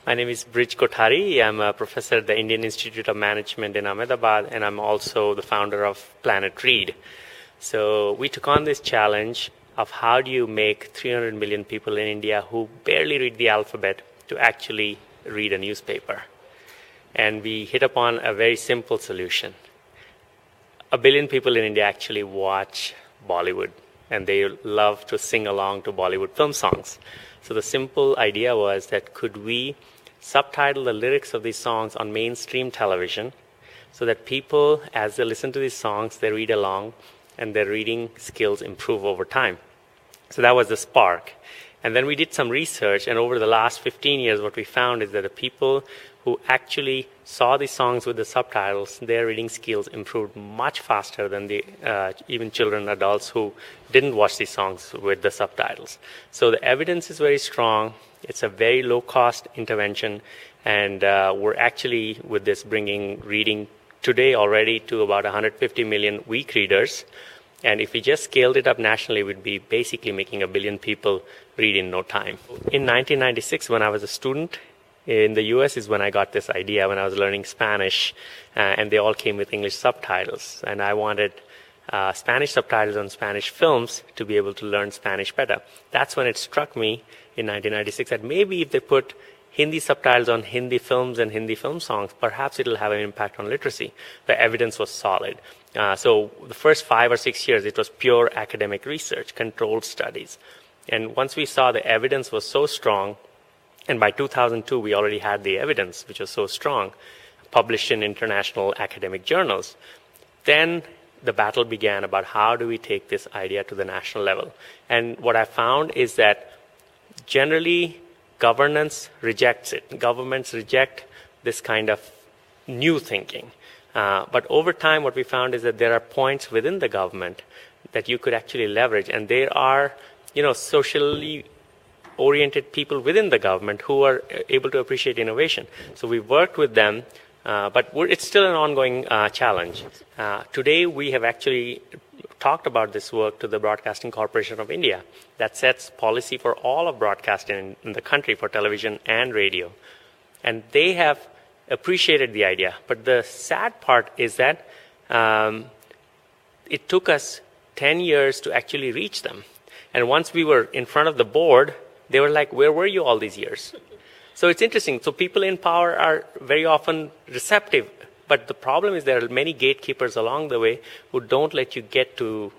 My name is Brij Kothari. I'm a professor at the Indian Institute of Management in Ahmedabad, and I'm also the founder of PlanetRead. So we took on this challenge of how do you make 300 million people in India who barely read the alphabet to actually read a newspaper. And we hit upon a very simple solution. 1 billion people in India actually watch Bollywood, and they love to sing along to Bollywood film songs. So the simple idea was that could we subtitle the lyrics of these songs on mainstream television so that people, as they listen to these songs, they read along and their reading skills improve over time. So that was the spark. And then we did some research, and over the last 15 years, what we found is that the people who actually saw these songs with the subtitles, their reading skills improved much faster than the even children and adults who didn't watch these songs with the subtitles. So the evidence is very strong. It's a very low-cost intervention, and we're actually, with this, bringing reading today already to about 150 million week readers. And if we just scaled it up nationally, we'd be basically making 1 billion people read in no time. In 1996, when I was a student in the US, is when I got this idea, when I was learning Spanish, and they all came with English subtitles. And I wanted Spanish subtitles on Spanish films to be able to learn Spanish better. That's when it struck me in 1996 that maybe if they put Hindi subtitles on Hindi films and Hindi film songs, perhaps it'll have an impact on literacy. The evidence was solid. So the first 5 or 6 years, it was pure academic research, controlled studies. And once we saw the evidence was so strong, and by 2002, we already had the evidence, which was so strong, published in international academic journals, then the battle began about how do we take this idea to the national level. And what I found is that generally, governance rejects it. Governments reject this kind of new thinking. But over time, what we found is that there are points within the government that you could actually leverage. And there are, socially oriented people within the government who are able to appreciate innovation. So we worked with them, but it's still an ongoing challenge. Today, we have actually talked about this work to the Broadcasting Corporation of India that sets policy for all of broadcasting in the country for television and radio. And they have appreciated the idea. But the sad part is that it took us 10 years to actually reach them. And once we were in front of the board, they were like, where were you all these years? So it's interesting. So people in power are very often receptive. But the problem is there are many gatekeepers along the way who don't let you get to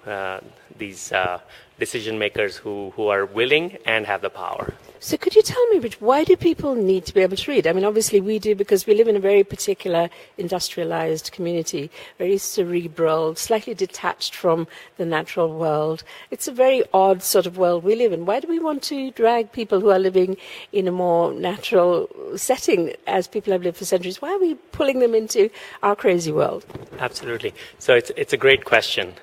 these decision makers who are willing and have the power. So could you tell me, Rich, why do people need to be able to read? I mean, obviously we do because we live in a very particular industrialized community, very cerebral, slightly detached from the natural world. It's a very odd sort of world we live in. Why do we want to drag people who are living in a more natural setting as people have lived for centuries? Why are we pulling them into our crazy world? Absolutely. So it's a great question.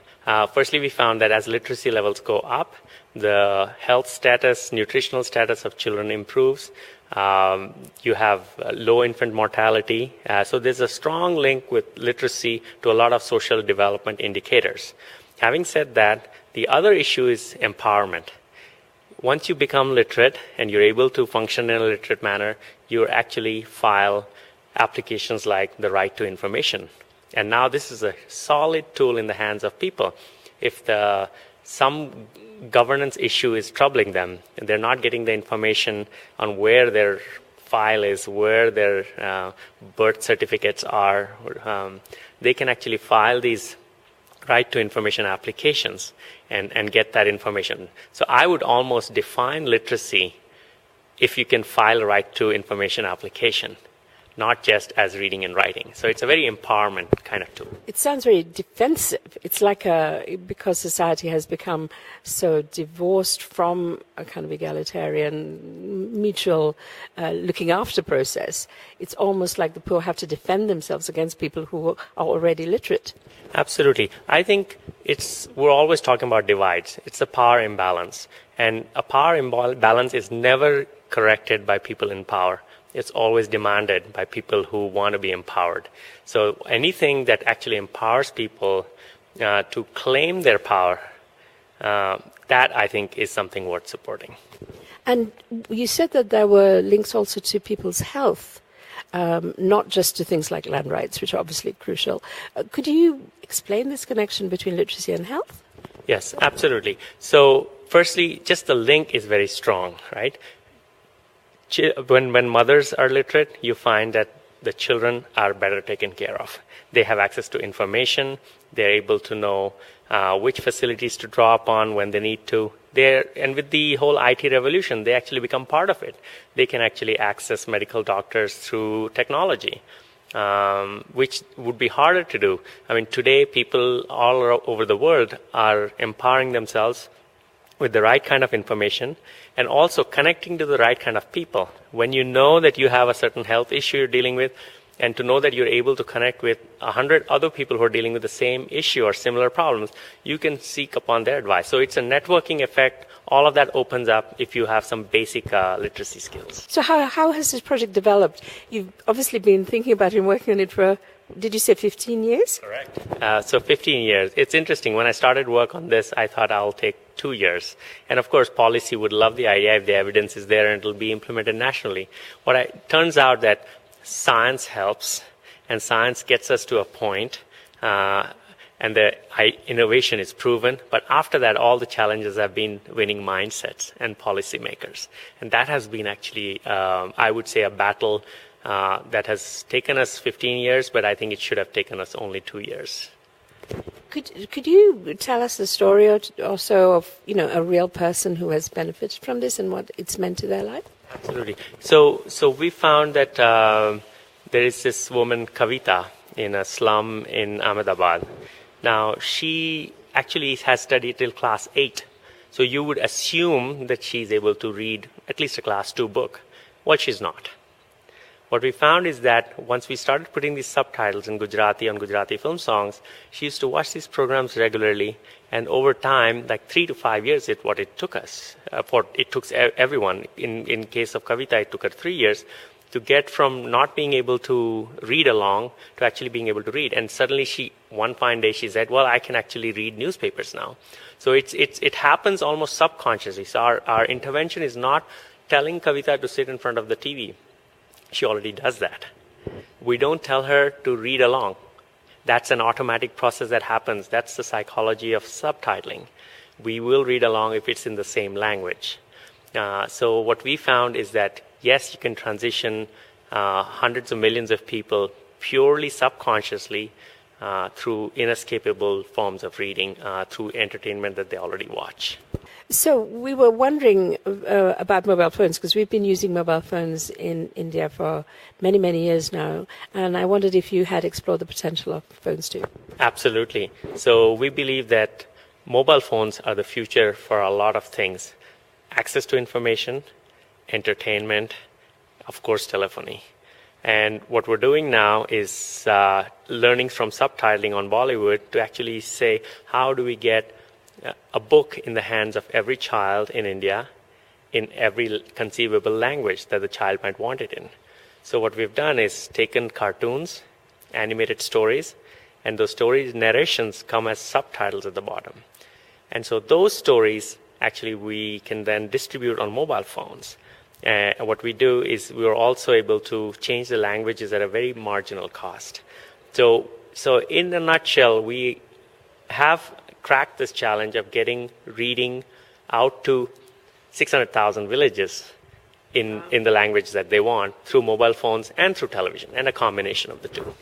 Firstly, we found that as literacy levels go up, the health status, nutritional status of children improves. You have low infant mortality. So there's a strong link with literacy to a lot of social development indicators. Having said that, the other issue is empowerment. Once you become literate and you're able to function in a literate manner, you actually file applications like the right to information. And now this is a solid tool in the hands of people. If some governance issue is troubling them and they're not getting the information on where their file is, where their birth certificates are, they can actually file these right to information applications and get that information. So I would almost define literacy if you can file a right to information application, not just as reading and writing. So it's a very empowerment kind of tool. It sounds very defensive. It's like because society has become so divorced from a kind of egalitarian, mutual looking after process, it's almost like the poor have to defend themselves against people who are already literate. Absolutely. I think we're always talking about divides. It's a power imbalance. And a power imbalance is never corrected by people in power. It's always demanded by people who want to be empowered. So anything that actually empowers people to claim their power, that I think is something worth supporting. And you said that there were links also to people's health, not just to things like land rights, which are obviously crucial. Could you explain this connection between literacy and health? Yes, absolutely. So firstly, just the link is very strong, right? When mothers are literate, you find that the children are better taken care of. They have access to information. They're able to know which facilities to draw upon when they need to. And with the whole IT revolution, they actually become part of it. They can actually access medical doctors through technology, which would be harder to do. I mean, today, people all over the world are empowering themselves with the right kind of information and also connecting to the right kind of people. When you know that you have a certain health issue you're dealing with, and to know that you're able to connect with 100 other people who are dealing with the same issue or similar problems, you can seek upon their advice. So it's a networking effect. All of that opens up if you have some basic literacy skills. So how has this project developed? You've obviously been thinking about it and working on it for, did you say 15 years? Correct. So 15 years. It's interesting. When I started work on this, I thought I'll take 2 years. And of course, policy would love the idea if the evidence is there and it'll be implemented nationally. Turns out that science helps, and science gets us to a point, and the innovation is proven. But after that, all the challenges have been winning mindsets and policymakers. And that has been actually, I would say, a battle that has taken us 15 years, but I think it should have taken us only 2 years. Could you tell us the story or so of a real person who has benefited from this and what it's meant to their life? Absolutely. So we found that there is this woman, Kavita, in a slum in Ahmedabad. Now, she actually has studied till class 8. So you would assume that she's able to read at least a class 2 book. Well, she's not. What we found is that once we started putting these subtitles in Gujarati on Gujarati film songs, she used to watch these programs regularly, and over time, like 3 to 5 years, what it took us. It took everyone. In case of Kavita, it took her 3 years to get from not being able to read along to actually being able to read. And suddenly, one fine day, she said, "Well, I can actually read newspapers now." So it happens almost subconsciously. So our intervention is not telling Kavita to sit in front of the TV. She already does that. We don't tell her to read along. That's an automatic process that happens. That's the psychology of subtitling. We will read along if it's in the same language. So what we found is that, yes, you can transition hundreds of millions of people purely subconsciously through inescapable forms of reading, through entertainment that they already watch. So we were wondering about mobile phones, because we've been using mobile phones in India for many, many years now. And I wondered if you had explored the potential of phones too. Absolutely. So we believe that mobile phones are the future for a lot of things. Access to information, entertainment, of course, telephony. And what we're doing now is learning from subtitling on Bollywood to actually say, how do we get a book in the hands of every child in India in every conceivable language that the child might want it in? So what we've done is taken cartoons, animated stories, and those stories, narrations come as subtitles at the bottom. And so those stories, actually, we can then distribute on mobile phones. And what we do is we are also able to change the languages at a very marginal cost. So in a nutshell, we have cracked this challenge of getting reading out to 600,000 villages in the language that they want through mobile phones and through television, and a combination of the two.